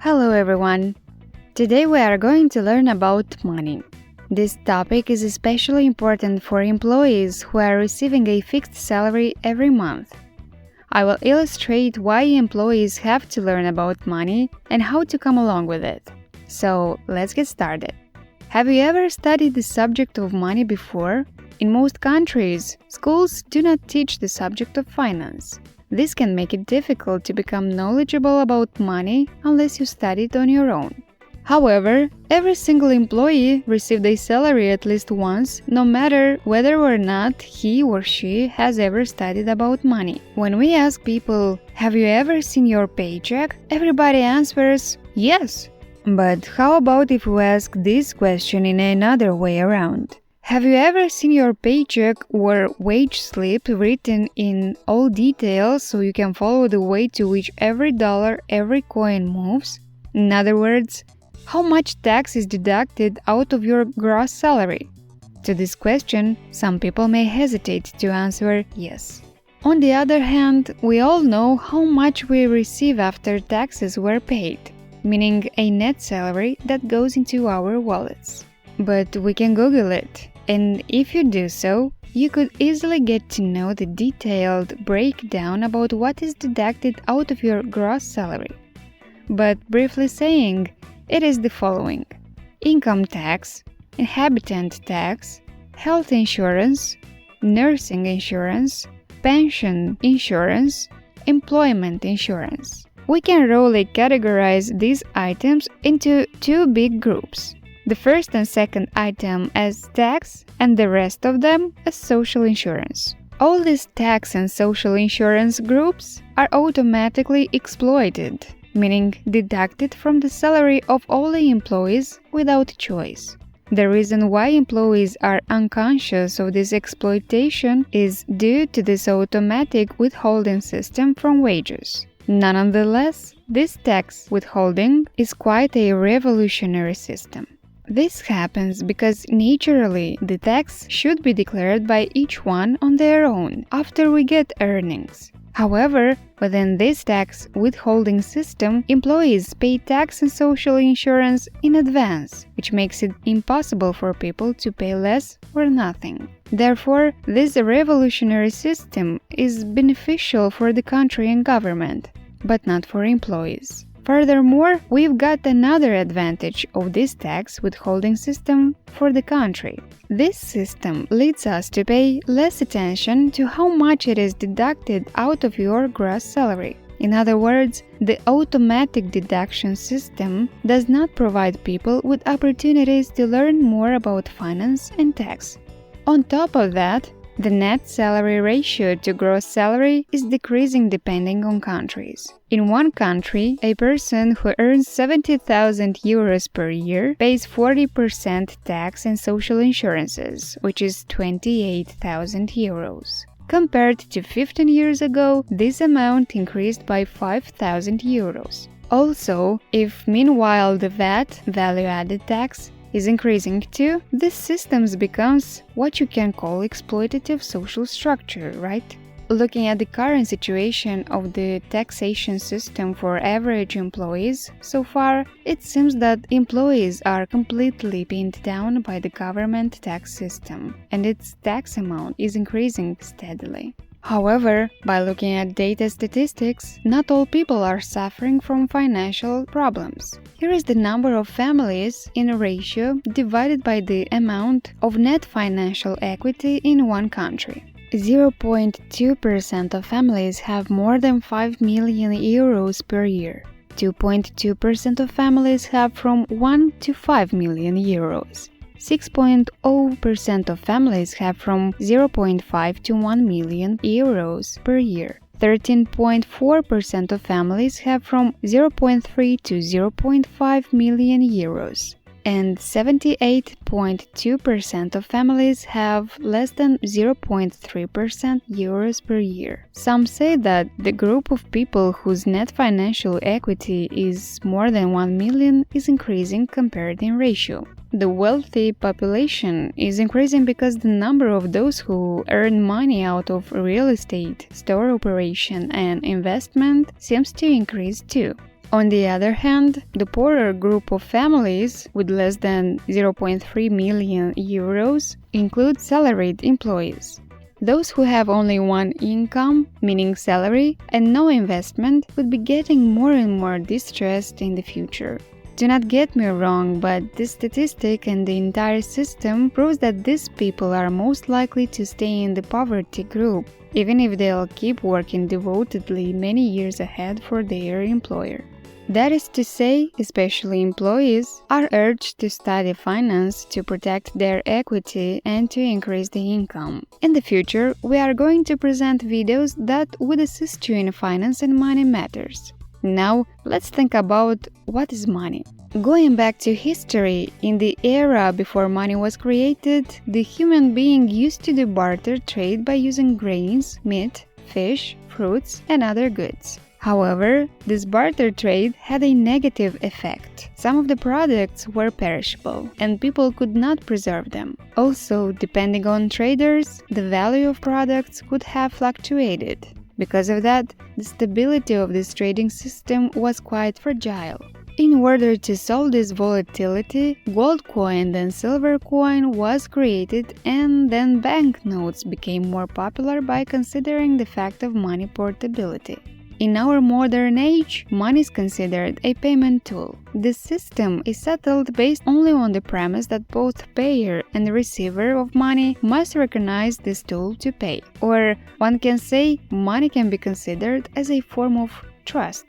Hello everyone! Today we are going to learn about money. This topic is especially important for employees who are receiving a fixed salary every month. I will illustrate why employees have to learn about money and how to come along with it. So let's get started. Have you ever studied the subject of money before? In most countries, schools do not teach the subject of finance. This can make it difficult to become knowledgeable about money unless you study it on your own. However, every single employee received a salary at least once, no matter whether or not he or she has ever studied about money. When we ask people, "Have you ever seen your paycheck?" everybody answers, "Yes." But how about if we ask this question in another way around? Have you ever seen your paycheck or wage slip written in all details so you can follow the way to which every dollar, every coin moves? In other words, how much tax is deducted out of your gross salary? To this question, some people may hesitate to answer yes. On the other hand, we all know how much we receive after taxes were paid, meaning a net salary that goes into our wallets. But we can Google it. And if you do so, you could easily get to know the detailed breakdown about what is deducted out of your gross salary. But briefly saying, it is the following: income tax, inhabitant tax, health insurance, nursing insurance, pension insurance, employment insurance. We can roughly categorize these items into two big groups. The first and second item as tax, and the rest of them as social insurance. All these tax and social insurance groups are automatically exploited, meaning deducted from the salary of all the employees without choice. The reason why employees are unconscious of this exploitation is due to this automatic withholding system from wages. Nonetheless, this tax withholding is quite a revolutionary system. This happens because naturally the tax should be declared by each one on their own after we get earnings. However, within this tax withholding system, employees pay tax and social insurance in advance, which makes it impossible for people to pay less or nothing. Therefore, this revolutionary system is beneficial for the country and government, but not for employees. Furthermore, we've got another advantage of this tax withholding system for the country. This system leads us to pay less attention to how much it is deducted out of your gross salary. In other words, the automatic deduction system does not provide people with opportunities to learn more about finance and tax. On top of that, the net salary ratio to gross salary is decreasing depending on countries. In one country, a person who earns 70,000 euros per year pays 40% tax and social insurances, which is 28,000 euros. Compared to 15 years ago, this amount increased by 5,000 euros. Also, if meanwhile the VAT, value-added tax, is increasing too, this system becomes what you can call exploitative social structure, right? Looking at the current situation of the taxation system for average employees so far, it seems that employees are completely pinned down by the government tax system, and its tax amount is increasing steadily. However, by looking at data statistics, not all people are suffering from financial problems. Here is the number of families in a ratio divided by the amount of net financial equity in one country. 0.2% of families have more than 5 million euros per year. 2.2% of families have from 1 to 5 million euros. 6.0% of families have from 0.5 to 1 million euros per year. 13.4% of families have from 0.3 to 0.5 million euros. And 78.2% of families have less than 0.3% euros per year. Some say that the group of people whose net financial equity is more than 1 million is increasing compared in ratio. The wealthy population is increasing because the number of those who earn money out of real estate, store operation, and investment seems to increase too. On the other hand, the poorer group of families with less than 0.3 million euros include salaried employees. Those who have only one income, meaning salary, and no investment would be getting more and more distressed in the future. Do not get me wrong, but this statistic and the entire system proves that these people are most likely to stay in the poverty group, even if they'll keep working devotedly many years ahead for their employer. That is to say, especially employees are urged to study finance to protect their equity and to increase the income. In the future, we are going to present videos that would assist you in finance and money matters. Now, let's think about what is money. Going back to history, in the era before money was created, the human being used to do barter trade by using grains, meat, fish, fruits, and other goods. However, this barter trade had a negative effect. Some of the products were perishable, and people could not preserve them. Also, depending on traders, the value of products could have fluctuated. Because of that, the stability of this trading system was quite fragile. In order to solve this volatility, gold coin and silver coin was created, and then banknotes became more popular by considering the fact of money portability. In our modern age, money is considered a payment tool. This system is settled based only on the premise that both payer and receiver of money must recognize this tool to pay. Or, one can say, money can be considered as a form of trust.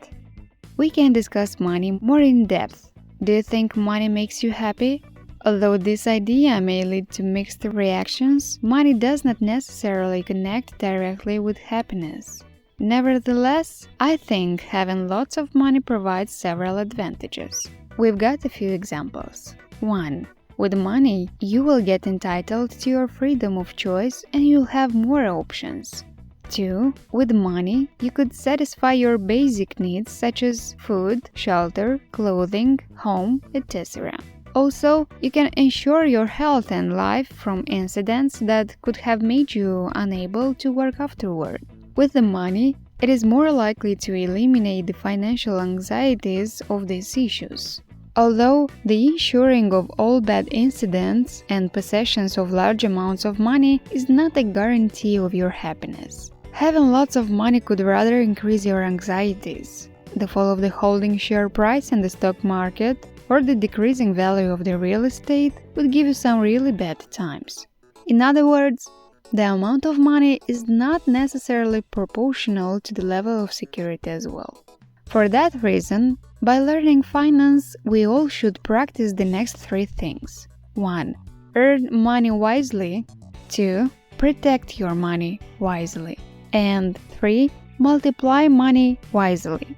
We can discuss money more in depth. Do you think money makes you happy? Although this idea may lead to mixed reactions, money does not necessarily connect directly with happiness. Nevertheless, I think having lots of money provides several advantages. We've got a few examples. 1. With money, you will get entitled to your freedom of choice and you'll have more options. 2. With money, you could satisfy your basic needs such as food, shelter, clothing, home, etc. Also, you can ensure your health and life from incidents that could have made you unable to work afterward. With the money, it is more likely to eliminate the financial anxieties of these issues. Although the insuring of all bad incidents and possessions of large amounts of money is not a guarantee of your happiness. Having lots of money could rather increase your anxieties. The fall of the holding share price in the stock market or the decreasing value of the real estate would give you some really bad times. In other words, the amount of money is not necessarily proportional to the level of security as well. For that reason, by learning finance, we all should practice the next 3 things. 1. Earn money wisely. 2. Protect your money wisely. And 3. Multiply money wisely.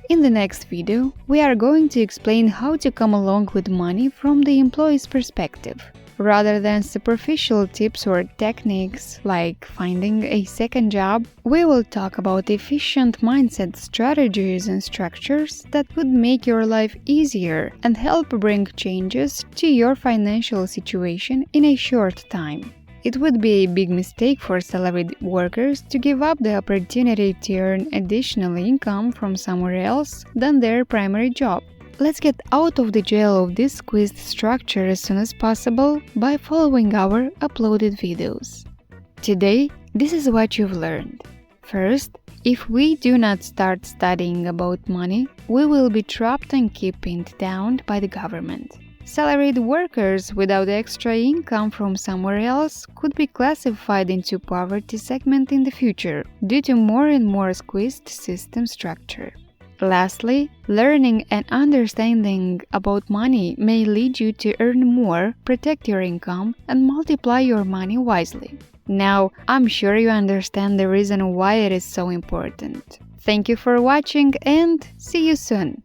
In the next video, we are going to explain how to come along with money from the employee's perspective. Rather than superficial tips or techniques like finding a second job, we will talk about efficient mindset strategies and structures that would make your life easier and help bring changes to your financial situation in a short time. It would be a big mistake for salaried workers to give up the opportunity to earn additional income from somewhere else than their primary job. Let's get out of the jail of this squeezed structure as soon as possible by following our uploaded videos. Today, this is what you've learned. First, if we do not start studying about money, we will be trapped and kept pinned down by the government. Salaried workers without extra income from somewhere else could be classified into poverty segment in the future due to more and more squeezed system structure. Lastly, learning and understanding about money may lead you to earn more, protect your income, and multiply your money wisely. Now, I'm sure you understand the reason why it is so important. Thank you for watching and see you soon!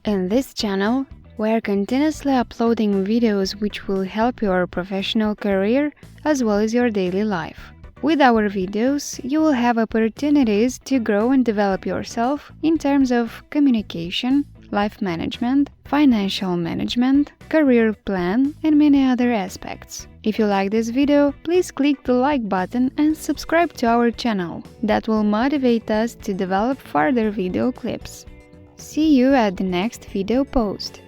In this channel, we are continuously uploading videos which will help your professional career as well as your daily life. With our videos, you will have opportunities to grow and develop yourself in terms of communication, life management, financial management, career plan, and many other aspects. If you like this video, please click the like button and subscribe to our channel. That will motivate us to develop further video clips. See you at the next video post.